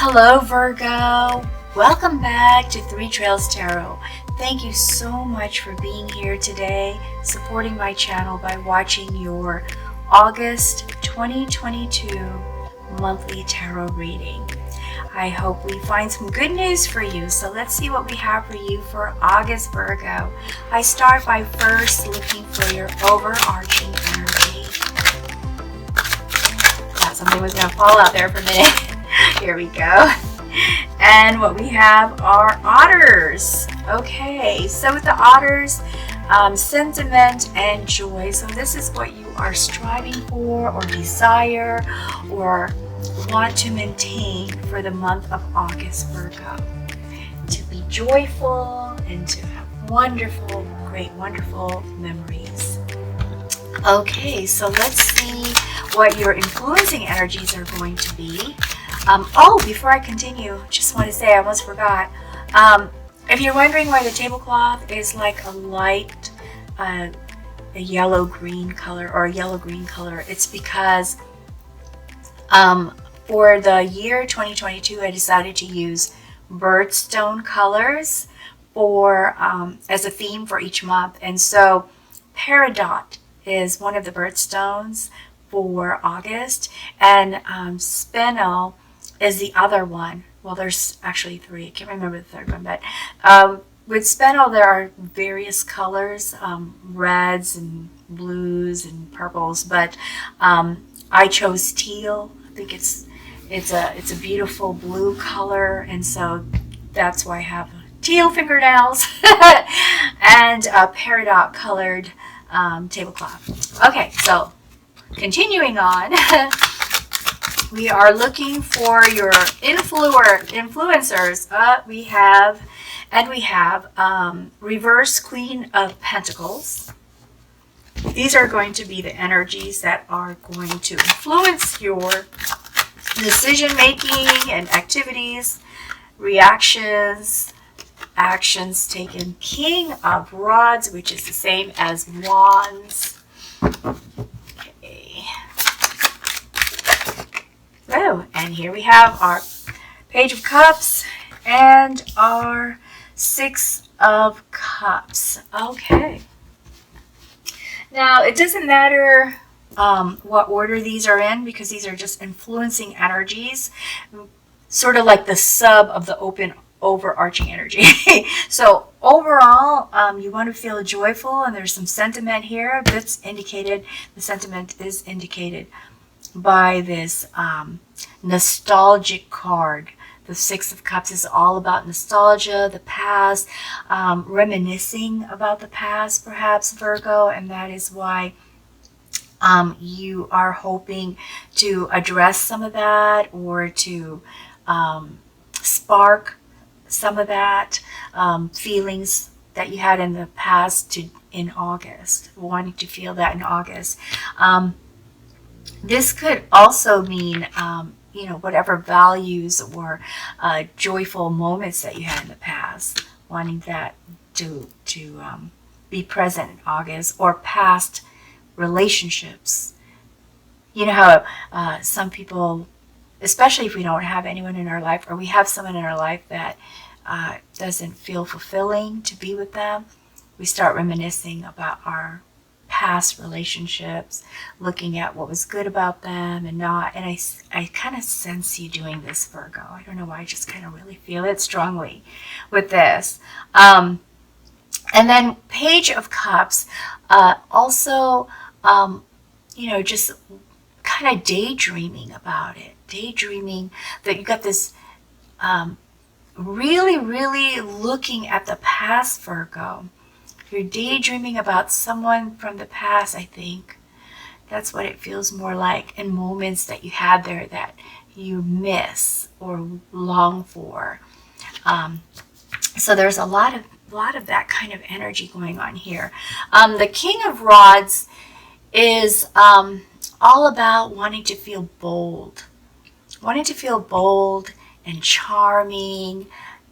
Hello Virgo, welcome back to Three Trails Tarot. Thank you so much for being here today, supporting my channel by watching your August 2022 monthly tarot reading. I hope we find some good news for you. So let's see what we have for you for August, Virgo. I start by first looking for your overarching energy. Thought something was going to fall out there for a minute. Here we go. And what we have are otters. Okay, so with the otters, sentiment and joy. So this is what you are striving for or desire or want to maintain for the month of August, Virgo. To be joyful and to have wonderful, wonderful memories. Okay, so let's see what your influencing energies are going to be. Before I continue, just want to say, I almost forgot. If you're wondering why the tablecloth is like a light, a yellow-green color or a yellow-green color, it's because for the year 2022, I decided to use birthstone colors for as a theme for each month. And so peridot is one of the birthstones for August, and spinel is the other one. Well, there's actually three. I can't remember the third one, but with spinel there are various colors, reds and blues and purples, but I chose teal. I think it's a beautiful blue color, and so that's why I have teal fingernails and a peridot colored tablecloth. Okay, so continuing on. We are looking for your influencers. We have reverse Queen of Pentacles. These are going to be the energies that are going to influence your decision making and activities, reactions, actions taken. King of Rods, which is the same as Wands. Oh, and here we have our Page of Cups and our Six of Cups. Okay. Now, it doesn't matter what order these are in, because these are just influencing energies, sort of like the sub of the overarching energy. So overall, you want to feel joyful, and there's some sentiment here. That's indicated, the sentiment is indicated by this nostalgic card. The Six of Cups is all about nostalgia, the past, reminiscing about the past, perhaps, Virgo, and that is why you are hoping to address some of that, or to spark some of that feelings that you had in the past in August, wanting to feel that in August. This could also mean, whatever values or joyful moments that you had in the past, wanting that to be present in August, or past relationships. You know how some people, especially if we don't have anyone in our life, or we have someone in our life that doesn't feel fulfilling to be with them, we start reminiscing about our past relationships, looking at what was good about them and not. And I kind of sense you doing this, Virgo. I don't know why, I just kind of really feel it strongly with this. And then Page of Cups, also, just kind of daydreaming about it. Daydreaming that you got this really, really looking at the past, Virgo. You're daydreaming about someone from the past, I think. That's what it feels more like, in moments that you had there that you miss or long for. So there's a lot of that kind of energy going on here. The King of Rods is all about wanting to feel bold. Wanting to feel bold and charming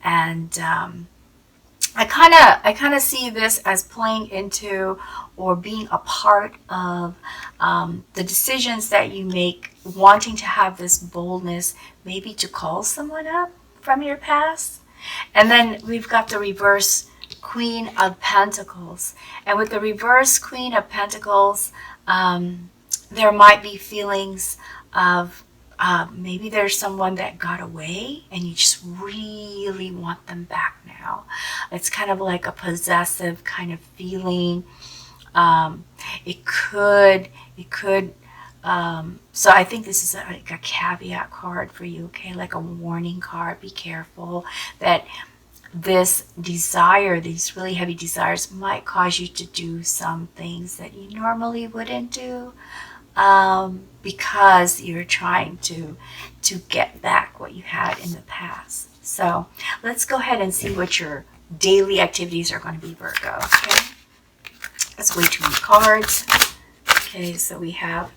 and I kind of see this as playing into or being a part of the decisions that you make, wanting to have this boldness, maybe to call someone up from your past. And then we've got the reverse Queen of Pentacles. And with the reverse Queen of Pentacles, there might be feelings of maybe there's someone that got away and you just really want them back now. It's kind of like a possessive kind of feeling. It could, so I think this is like a caveat card for you, okay? Like a warning card. Be careful that this desire, these really heavy desires, might cause you to do some things that you normally wouldn't do, because you're trying to get back what you had in the past. So let's go ahead and see what your daily activities are going to be, Virgo. Okay, that's way too many cards. Okay, so we have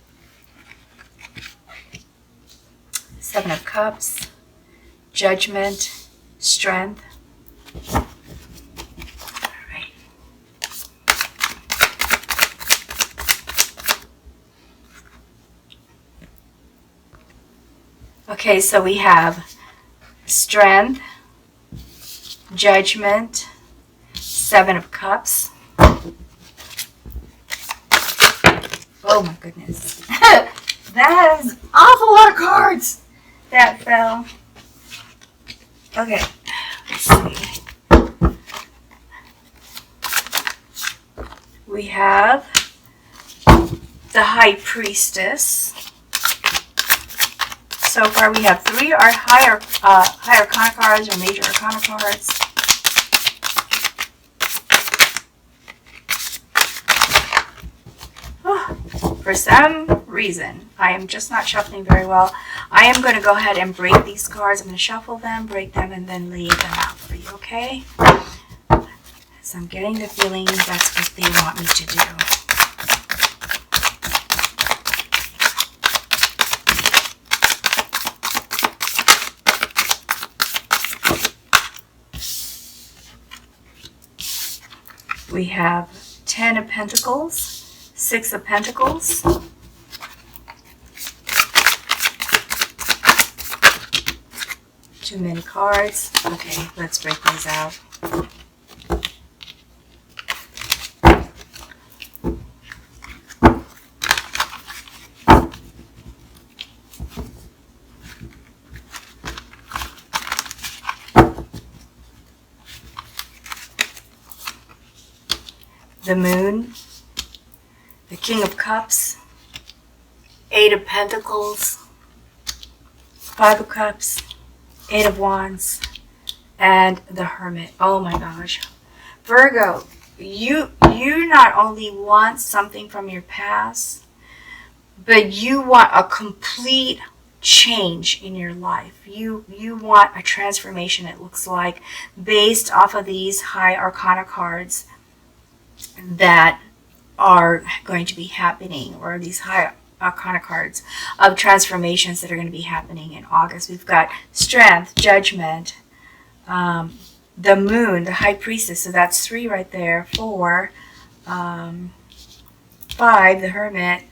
Seven of Cups, Judgment, Strength. All right. Okay, so we have Strength, Judgment, Seven of Cups. Oh my goodness. That is an awful lot of cards that fell. Okay, let's see. We have the High Priestess. So far we have three higher arcana cards or major arcana cards. For some reason, I am just not shuffling very well. I am going to go ahead and break these cards. I'm going to shuffle them, break them, and then lay them out for you, okay? So I'm getting the feeling that's what they want me to do. We have Ten of Pentacles, Six of Pentacles, too many cards. Okay, let's break these out. The Moon, the King of Cups, Eight of Pentacles, Five of Cups, Eight of Wands, and the Hermit. Oh my gosh. Virgo, you not only want something from your past, but you want a complete change in your life. You want a transformation, it looks like, based off of these high arcana cards that are going to be happening, or these high arcana cards of transformations that are going to be happening in August. We've got Strength, Judgment, the Moon, the High Priestess, so that's three right there. Four, five, the Hermit.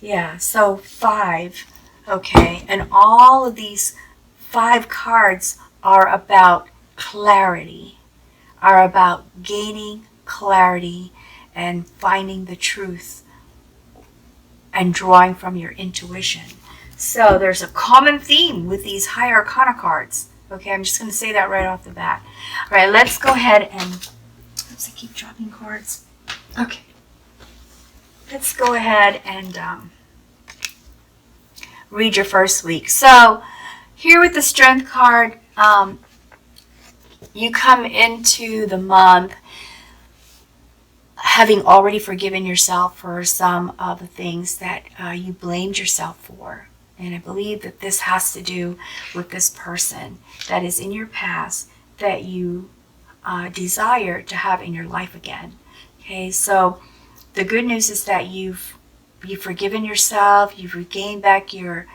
Yeah, so five. Okay, and all of these five cards are about clarity, are about gaining clarity and finding the truth and drawing from your intuition. So there's a common theme with these high arcana cards. Okay, I'm just going to say that right off the bat. All right, let's go ahead and, oops, I keep dropping cards. Okay, let's go ahead and read your first week. So here with the Strength card, you come into the month having already forgiven yourself for some of the things that you blamed yourself for. And I believe that this has to do with this person that is in your past that you desire to have in your life again. Okay, so the good news is that you've forgiven yourself, you've regained back your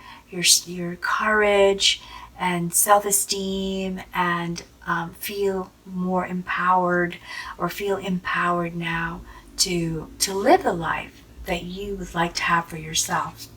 courage and self-esteem, and feel more empowered, or feel empowered now to live the life that you would like to have for yourself.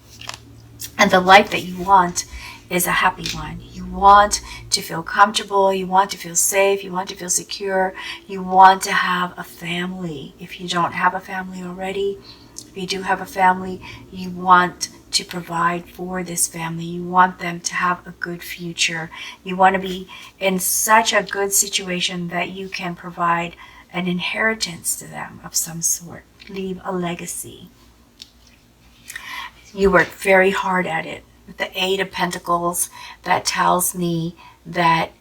And the life that you want is a happy one. You want to feel comfortable, you want to feel safe, you want to feel secure, you want to have a family. If you don't have a family already, if you do have a family, you want to provide for this family. You want them to have a good future. You want to be in such a good situation that you can provide an inheritance to them of some sort, leave a legacy. You work very hard at it. With the Eight of Pentacles, that tells me that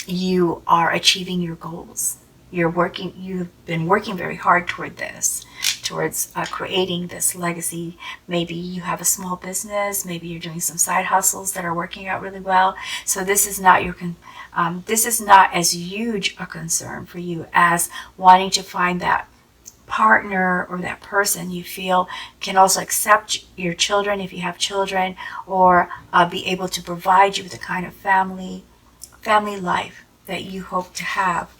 you are achieving your goals. You've been working very hard toward this, towards creating this legacy. Maybe you have a small business, maybe you're doing some side hustles that are working out really well. So this is not this is not as huge a concern for you as wanting to find that partner or that person you feel can also accept your children if you have children, or be able to provide you with the kind of family life that you hope to have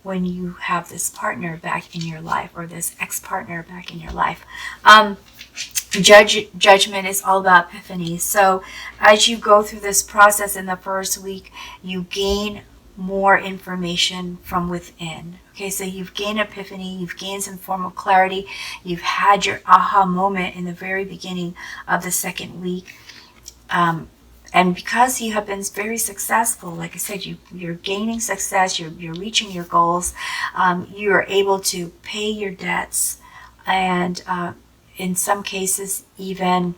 when you have this partner back in your life, or this ex-partner back in your life. Judgment is all about epiphany. So as you go through this process in the first week, you gain more information from within. Okay, so you've gained epiphany, you've gained some form of clarity, you've had your aha moment in the very beginning of the second week. And because you have been very successful, like I said, you're gaining success, you're reaching your goals, you're able to pay your debts, and in some cases even,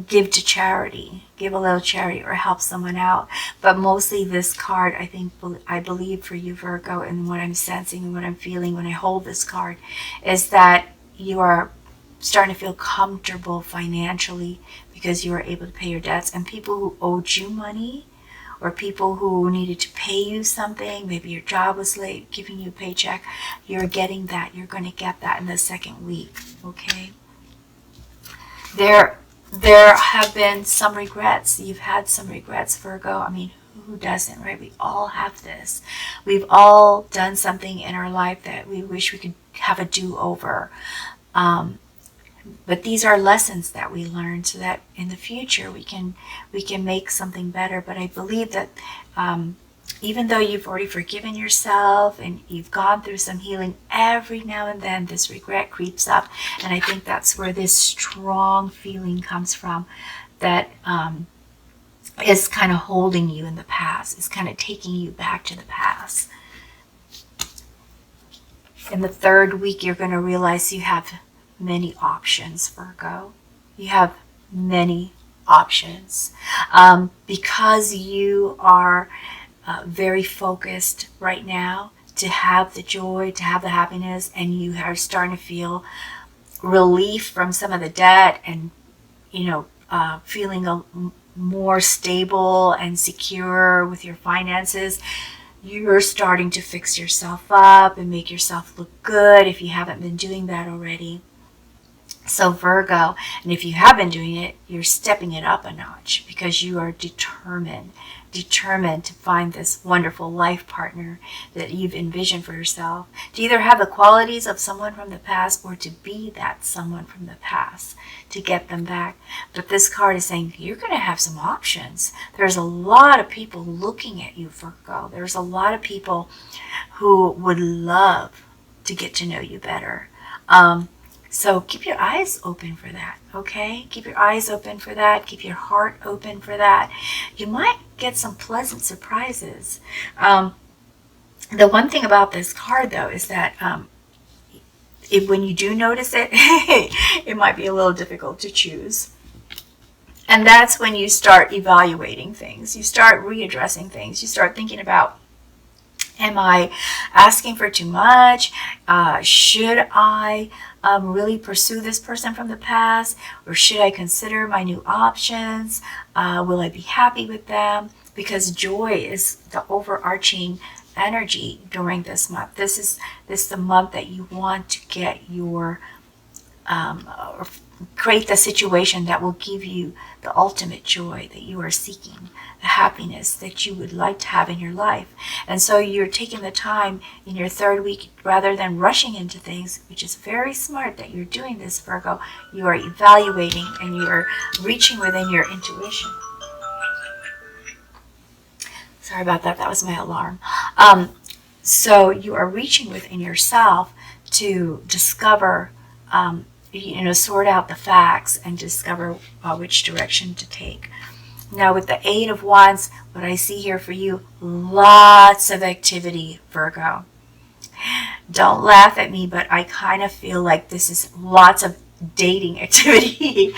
give to charity, give a little charity, or help someone out. But mostly this card, I believe for you, Virgo, and what I'm sensing and what I'm feeling when I hold this card, is that you are starting to feel comfortable financially because you are able to pay your debts. And people who owed you money, or people who needed to pay you something, maybe your job was late giving you a paycheck, you're getting that. You're going to get that in the second week, okay? There have been some regrets. You've had some regrets, Virgo. I mean, who doesn't, right? We all have this. We've all done something in our life that we wish we could have a do-over. But these are lessons that we learn so that in the future we can make something better. But I believe that even though you've already forgiven yourself and you've gone through some healing, every now and then this regret creeps up. And I think that's where this strong feeling comes from, that is kind of holding you in the past. It's kind of taking you back to the past. In the third week, you're going to realize you have many options, Virgo. You have many options. Because you are very focused right now to have the joy, to have the happiness, and you are starting to feel relief from some of the debt, and feeling more stable and secure with your finances. You're starting to fix yourself up and make yourself look good if you haven't been doing that already. So Virgo, and if you have been doing it, you're stepping it up a notch because you are determined to find this wonderful life partner that you've envisioned for yourself, to either have the qualities of someone from the past or to be that someone from the past, to get them back. But this card is saying you're going to have some options. There's a lot of people looking at you, Virgo. There's a lot of people who would love to get to know you better. So keep your eyes open for that, okay? Keep your eyes open for that. Keep your heart open for that. You might get some pleasant surprises. The one thing about this card, though, is that when you do notice it, it might be a little difficult to choose. And that's when you start evaluating things. You start readdressing things. You start thinking about, am I asking for too much? Should I really pursue this person from the past? Or should I consider my new options? Will I be happy with them? Because joy is the overarching energy during this month. This is the month that you want to get your create the situation that will give you the ultimate joy that you are seeking, the happiness that you would like to have in your life. And so you're taking the time in your third week, rather than rushing into things, which is very smart that you're doing this, Virgo. You are evaluating and you are reaching within your intuition. Sorry about that. That was my alarm. So you are reaching within yourself to discover, sort out the facts and discover which direction to take. Now with the Eight of Wands, what I see here for you, lots of activity, Virgo. Don't laugh at me, but I kind of feel like this is lots of dating activity.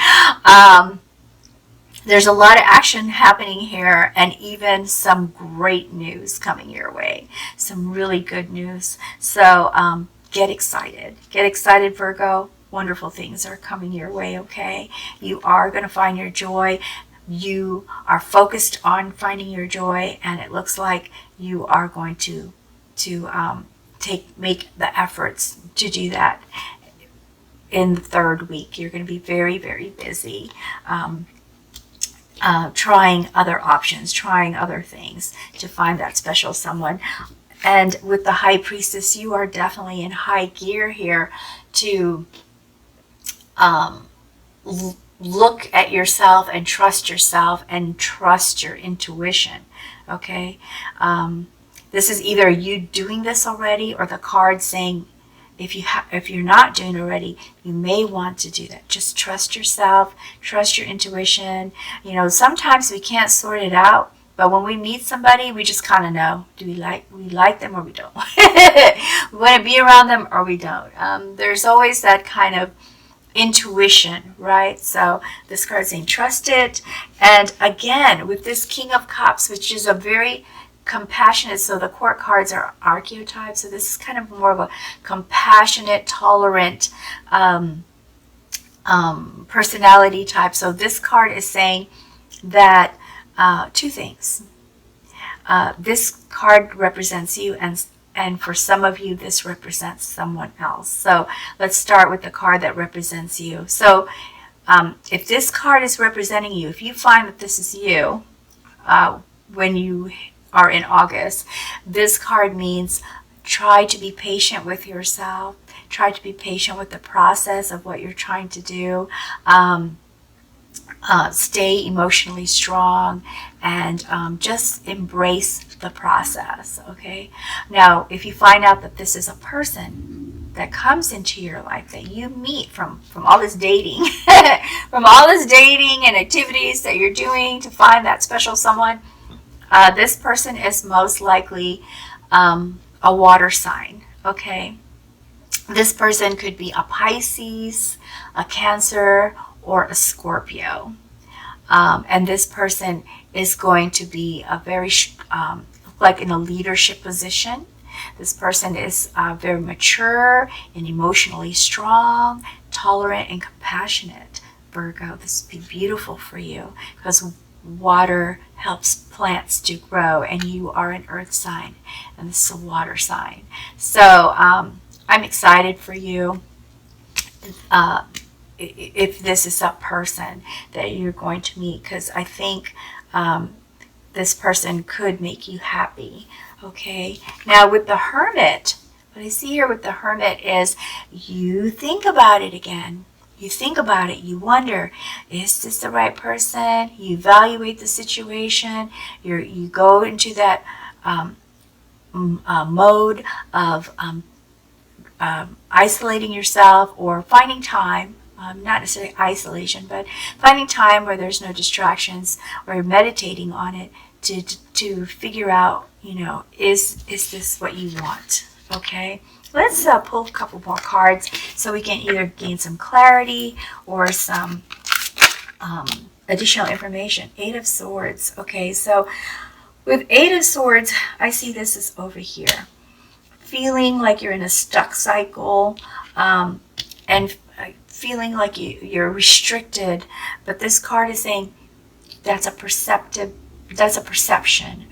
There's a lot of action happening here, and even some great news coming your way. Some really good news. So get excited. Get excited, Virgo. Wonderful things are coming your way, okay? You are going to find your joy. You are focused on finding your joy, and it looks like you are going to make the efforts to do that in the third week. You're going to be very, very busy. Trying other options, trying other things to find that special someone. And with the High Priestess, you are definitely in high gear here to look at yourself and trust your intuition, okay? This is either you doing this already, or the card saying, if you're not doing it already, you may want to do that. Just trust yourself, trust your intuition. Sometimes we can't sort it out, but when we meet somebody, we just kind of know. Do we like them or we don't? We want to be around them or we don't. There's always that kind of intuition, right? So this card's saying trust it. And again, with this King of Cups, which is a very compassionate, so the court cards are archetypes, so this is kind of more of a compassionate, tolerant personality type. So this card is saying that two things. This card represents you, and for some of you this represents someone else. So let's start with the card that represents you. So if this card is representing you, if you find that this is you when you are in August, this card means try to be patient with yourself, try to be patient with the process of what you're trying to do, stay emotionally strong, and just embrace the process, okay? Now, if you find out that this is a person that comes into your life that you meet from all this dating, from all this dating and activities that you're doing to find that special someone, this person is most likely a water sign, okay? This person could be a Pisces, a Cancer, or a Scorpio. And this person is going to be a very, like in a leadership position. This person is very mature and emotionally strong, tolerant, and compassionate. Virgo, this would be beautiful for you because water helps plants to grow, and you are an earth sign, and this is a water sign. So I'm excited for you. If this is a person that you're going to meet, because I think this person could make you happy, okay? Now with the Hermit, what I see here with the Hermit is you think about it again. You think about it, you wonder, is this the right person? You evaluate the situation, you go into that mode of isolating yourself or finding time, not necessarily isolation, but finding time where there's no distractions, or you're meditating on it to figure out, is this what you want, okay? Let's pull a couple more cards so we can either gain some clarity or some additional information. Eight of Swords. Okay, so with Eight of Swords, I see this is over here. Feeling like you're in a stuck cycle and feeling like you're restricted. But this card is saying that's a perception,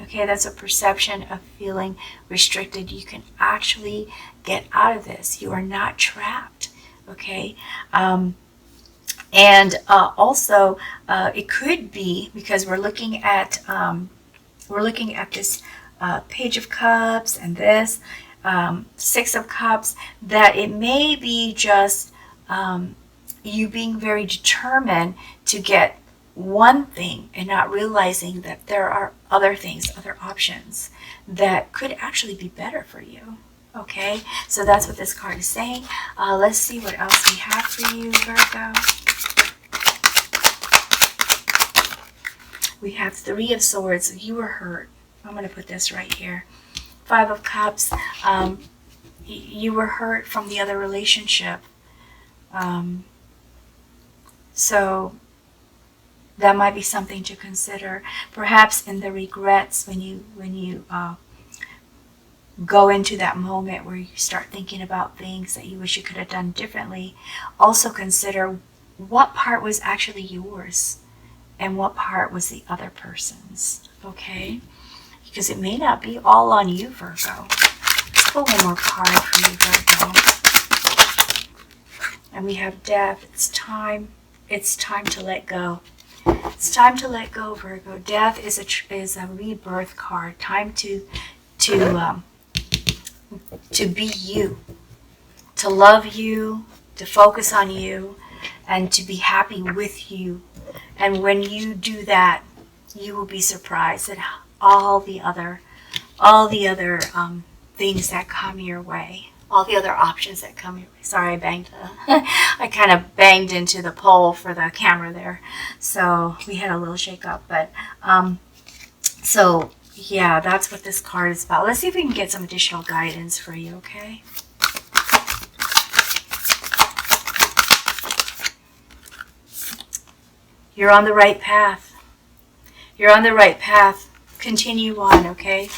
okay? That's a perception of feeling restricted. You can actually get out of this. You are not trapped, okay? And also, it could be because we're looking at this Page of Cups and this Six of Cups, that it may be just you being very determined to get one thing and not realizing that there are other things, other options that could actually be better for you. Okay, so that's what this card is saying. Let's see what else we have for you, Virgo. We have Three of Swords. You were hurt. I'm going to put this right here. Five of Cups. You were hurt from the other relationship. So that might be something to consider. Perhaps in the regrets, when you go into that moment where you start thinking about things that you wish you could have done differently, also consider what part was actually yours and what part was the other person's, okay? Because it may not be all on you, Virgo. Pull one more card for you, Virgo. And we have Death. It's time to let go. It's time to let go, Virgo. Death is a rebirth card. Time to be you, to love you, to focus on you, and to be happy with you. And when you do that, you will be surprised at all the other things that come your way, all the other options that come your way. Sorry, I kind of banged into the pole for the camera there, so we had a little shake up. But so yeah, that's what this card is about. Let's see if we can get some additional guidance for you, okay? You're on the right path. You're on the right path. Continue on, okay?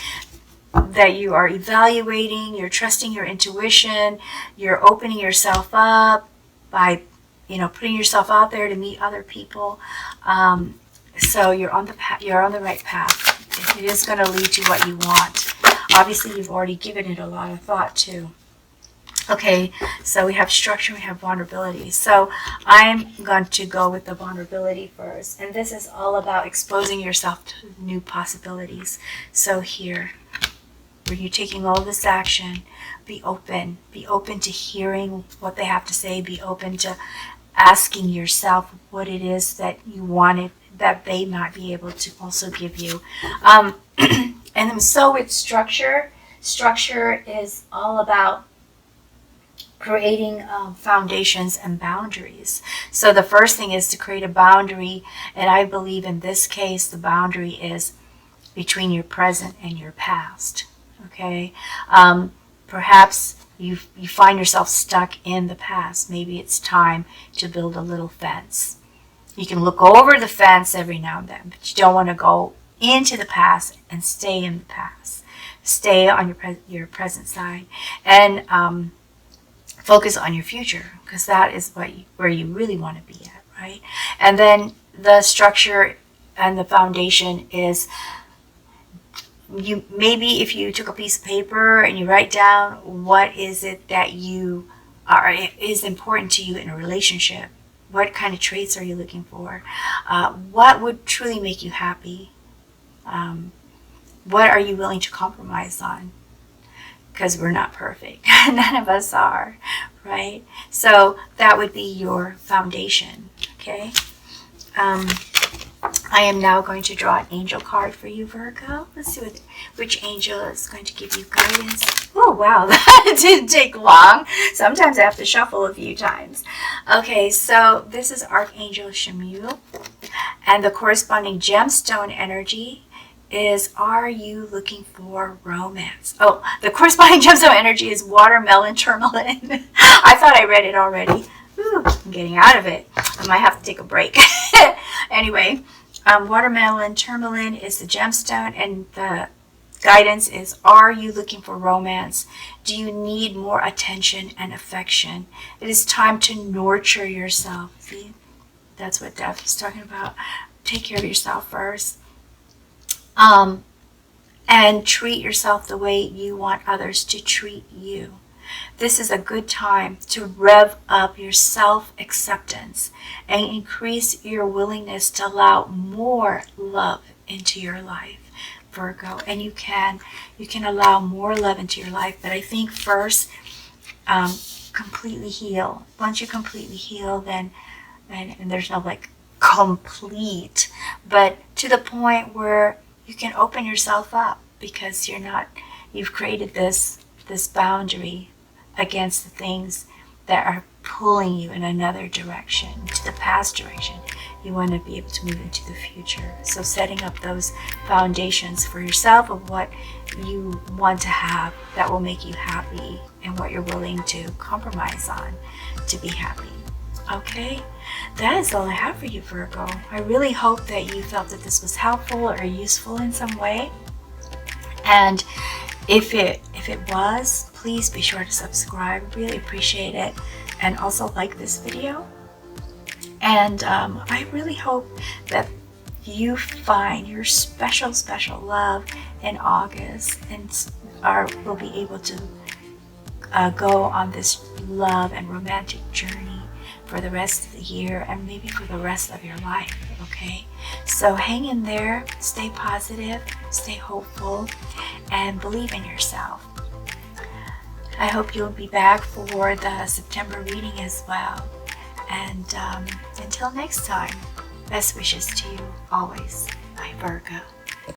That you are evaluating, you're trusting your intuition, you're opening yourself up by, putting yourself out there to meet other people. So you're on the right path. It is going to lead to what you want. Obviously, you've already given it a lot of thought too. Okay, so we have structure, we have vulnerability. So I'm going to go with the vulnerability first. And this is all about exposing yourself to new possibilities. So here, where you're taking all this action, be open. Be open to hearing what they have to say. Be open to asking yourself what it is that you wanted that they might be able to also give you. And so with structure is all about creating foundations and boundaries. So the first thing is to create a boundary, and I believe in this case the boundary is between your present and your past. Okay, perhaps you find yourself stuck in the past. Maybe it's time to build a little fence. You can look over the fence every now and then, but you don't want to go into the past and stay in the past. Stay on your present side, and focus on your future, because that is where you really want to be at, right? And then the structure and the foundation is, maybe if you took a piece of paper and you write down what is it that is important to you in a relationship. What kind of traits are you looking for? What would truly make you happy? What are you willing to compromise on? Because we're not perfect. None of us are, right? So that would be your foundation, okay? I am now going to draw an angel card for you, Virgo. Let's see which angel is going to give you guidance. Oh, wow, that didn't take long. Sometimes I have to shuffle a few times. Okay, so this is Archangel Chamuel, and the corresponding gemstone energy is, are you looking for romance? Oh, the corresponding gemstone energy is watermelon tourmaline. I thought I read it already. Ooh, I'm getting out of it. I might have to take a break. Anyway, watermelon tourmaline is the gemstone, and the guidance is, are you looking for romance? Do you need more attention and affection? It is time to nurture yourself. See, that's what Death is talking about. Take care of yourself first. And treat yourself the way you want others to treat you. This is a good time to rev up your self-acceptance and increase your willingness to allow more love into your life, Virgo. And you can allow more love into your life, but I think first, completely heal. Once you completely heal, then and there's no like complete, but to the point where you can open yourself up, because you've created this boundary against the things that are pulling you in another direction, to the past direction. You want to be able to move into the future. So setting up those foundations for yourself of what you want to have that will make you happy, and what you're willing to compromise on to be happy. Okay, that is all I have for you, Virgo. I really hope that you felt that this was helpful or useful in some way. And if it was, please be sure to subscribe. Really appreciate it. And also like this video. And I really hope that you find your special love in August, and will be able to go on this love and romantic journey for the rest of the year, and maybe for the rest of your life. Okay, so hang in there, stay positive, stay hopeful, and believe in yourself. I hope you'll be back for the September reading as well. And until next time, best wishes to you always, my Virgo.